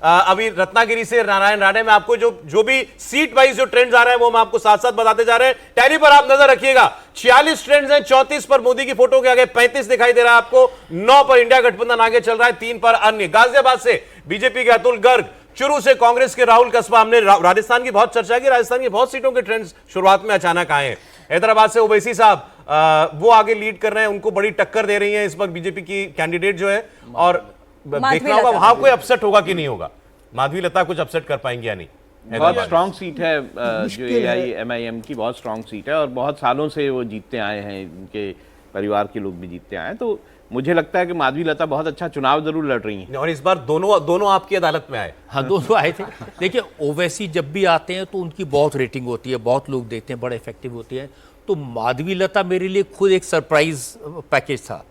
अभी रत्नागिरी से नारायण राणे में आपको जो भी सीट वाइज जो ट्रेंड्स आ रहे हैं वो हम आपको साथ साथ बताते जा रहे हैं। टैली पर आप नजर रखिएगा, 46 ट्रेंड्स हैं, 34 पर मोदी की फोटो के आगे 35 दिखाई दे रहा है आपको, 9 पर इंडिया गठबंधन आगे चल रहा है, 3 पर अन्य। गाजियाबाद से बीजेपी के अतुल गर्ग, चुरू से कांग्रेस के राहुल कस्बा। हमने राजस्थान की बहुत चर्चा की, राजस्थान की बहुत सीटों के ट्रेंड्स शुरुआत में अचानक आए हैं। हैदराबाद से ओवैसी साहब वो आगे लीड कर रहे हैं, उनको बड़ी टक्कर दे रही है इस वक्त बीजेपी की कैंडिडेट जो है, और देखना होगा वहां कोई अपसेट होगा कि नहीं होगा। माधवी लता कुछ अपसेट कर पाएंगे या नहीं? बहुत स्ट्रांग सीट है जो AIMIM की, बहुत स्ट्रांग सीट है और बहुत सालों से वो जीतते आए हैं, उनके परिवार के लोग भी जीतते आए हैं। तो मुझे लगता है कि माधवी लता बहुत अच्छा चुनाव जरूर लड़ रही हैं। और इस बार दोनों आपकी अदालत में आए। हाँ, दोनों आए थे। देखिए, ओवैसी जब भी आते हैं तो उनकी बहुत रेटिंग होती है, बहुत लोग देखते हैं, बड़ा इफेक्टिव होती है। तो माधवी लता मेरे लिए खुद एक सरप्राइज पैकेज था,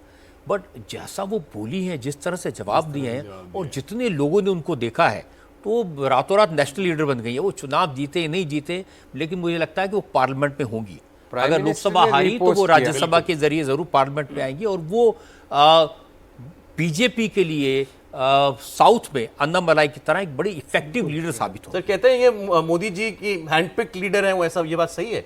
बट जैसा वो बोली है, जिस तरह से जवाब दिए हैं और जितने लोगों ने उनको देखा है, तो रातों रात नेशनल लीडर बन गई है। वो चुनाव जीते नहीं जीते, लेकिन मुझे लगता है कि वो पार्लियामेंट में होंगी। अगर लोकसभा हारी तो वो राज्यसभा के जरिए जरूर पार्लियामेंट में आएंगी, और वो बीजेपी के लिए साउथ में अन्नामलाई की तरह एक बड़ी इफेक्टिव लीडर साबित हो। सर कहते हैं ये मोदी जी की हैंडपिक लीडर है, वो ऐसा, ये बात सही है?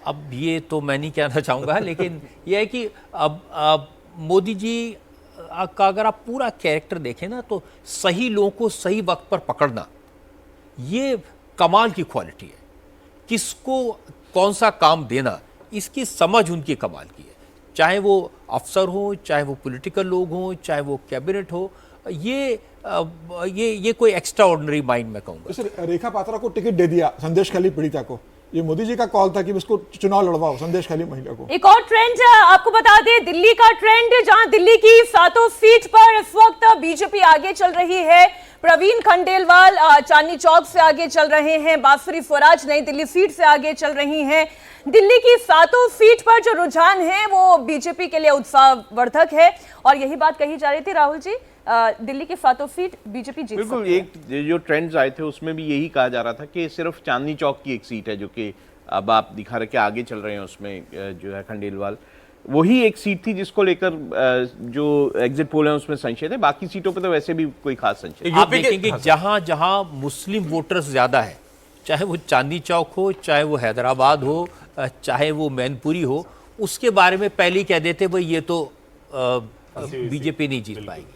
अब ये तो मैं नहीं कहना चाहूँगा, लेकिन यह है कि अब मोदी जी का अगर आप पूरा कैरेक्टर देखें ना, तो सही लोगों को सही वक्त पर पकड़ना, ये कमाल की क्वालिटी है। किसको कौन सा काम देना, इसकी समझ उनकी कमाल की है। चाहे वो अफसर हो, चाहे वो पॉलिटिकल लोग हों, चाहे वो कैबिनेट हो, ये कोई एक्स्ट्रा ऑर्डिनरी माइंड में कहूँगा। सर, रेखा पात्रा को टिकट दे दिया, संदेशखाली पीड़िता को। ये मोदी जी का कॉल था कि इसको चुनाव लड़वाओ, संदेशखाली महिला को। एक और ट्रेंड आपको बता दें, दिल्ली का ट्रेंड, जहां दिल्ली की 7 सीट पर इस वक्त बीजेपी आगे चल रही है। प्रवीण खंडेलवाल चांदनी चौक से आगे चल रहे हैं, बांसुरी स्वराज नई दिल्ली सीट से आगे चल रही हैं। दिल्ली की 7 सीट पर जो रुझान है वो बीजेपी के लिए उत्साहवर्धक है, और यही बात कही जा रही थी राहुल जी, दिल्ली की 7 सीट बीजेपी जीत बिल्कुल। सकती है। एक जो ट्रेंड्स आए थे उसमें भी यही कहा जा रहा था कि सिर्फ चांदनी चौक की एक सीट है जो कि अब आप दिखा रहे कि आगे चल रहे हैं, उसमें जो है खंडेलवाल, वही एक सीट थी जिसको लेकर जो एग्जिट पोल है उसमें संशय थे। बाकी सीटों पर तो वैसे भी कोई खास संशय। आप देखेंगे जहां जहां मुस्लिम वोटर्स ज्यादा है, चाहे वो चांदनी चौक हो, चाहे वो हैदराबाद हो, चाहे वो मैनपुरी हो, उसके बारे में पहले ही कह देते भाई ये तो बीजेपी नहीं जीत पाएगी।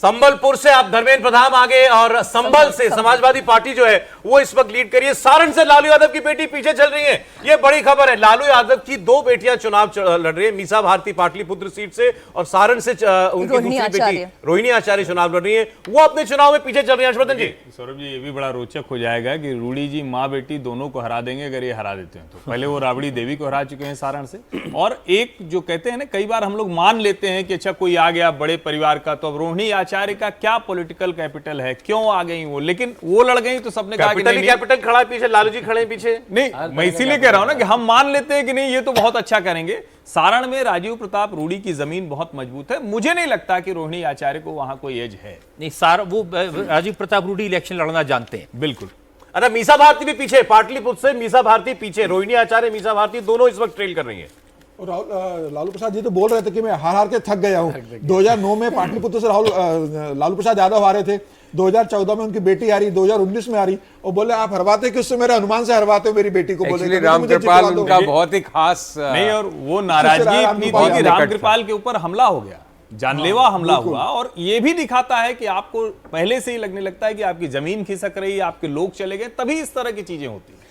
संबलपुर से आप धर्मेंद्र प्रधान आगे, और संभल से समाजवादी पार्टी जो है वो इस वक्त लीड करिए। सारण से लालू यादव की बेटी पीछे चल रही है, ये बड़ी खबर है। लालू यादव की 2 बेटियां चुनाव लड़ रही है, मीसा भारती पाटलिपुत्र सीट से, और सारण से उनकी दूसरी बेटी रोहिणी आचार्य चुनाव लड़ रही है। वो अपने चुनाव में पीछे चल रही है। हर्षवर्धन जी, सौरभ जी, ये भी बड़ा रोचक हो जाएगा कि रूडी जी माँ बेटी दोनों को हरा देंगे अगर ये हरा देते हैं तो। पहले वो राबड़ी देवी को हरा चुके हैं सारण से, और एक जो कहते हैं ना, कई बार हम लोग मान लेते हैं कि अच्छा कोई आ गया बड़े परिवार का, तो अब रोहिणी आचार्य का क्या पॉलिटिकल कैपिटल है, क्यों आ गई वो, लेकिन वो लड़ गई तो सबने कहा कि नहीं, कैपिटल खड़ा है पीछे, लालू जी खड़े पीछे। नहीं, मैं इसीलिए कह रहा हूं ना कि हम मान लेते हैं कि नहीं ये तो बहुत अच्छा करेंगे। सारण में राजीव प्रताप रूडी की जमीन बहुत मजबूत है, मुझे नहीं लगता कि रोहिणी आचार्य को वहां कोई एज है। नहीं, वो राजीव प्रताप रूडी इलेक्शन लड़ना जानते हैं। बिल्कुल। अरे मीसा भारती भी पीछे, पाटलिपुत्र से मीसा भारती पीछे, रोहिणी आचार्य, मीसा भारती दोनों इस वक्त ट्रेल कर रही है। और लालू प्रसाद जी तो बोल रहे थे कि मैं हार हार के थक गया हूँ। 2009 में पाटलिपुत्र से लालू प्रसाद यादव हारे थे, 2014 में उनकी बेटी हारी, 2019 में हारी, और बोले आप हरवाते कि उससे मेरे अनुमान से हरवाते हो मेरी बेटी को। बोले रामकृपाल उनका बहुत ही खास नहीं, और वो नाराजगी इतनी थी कि रामकृपाल के ऊपर हमला हो गया, जानलेवा हमला हुआ। और ये भी दिखाता है कि आपको पहले से ही लगने लगता है कि आपकी जमीन खिसक रही है, आपके लोग चले गए, तभी इस तरह की चीजें होती है।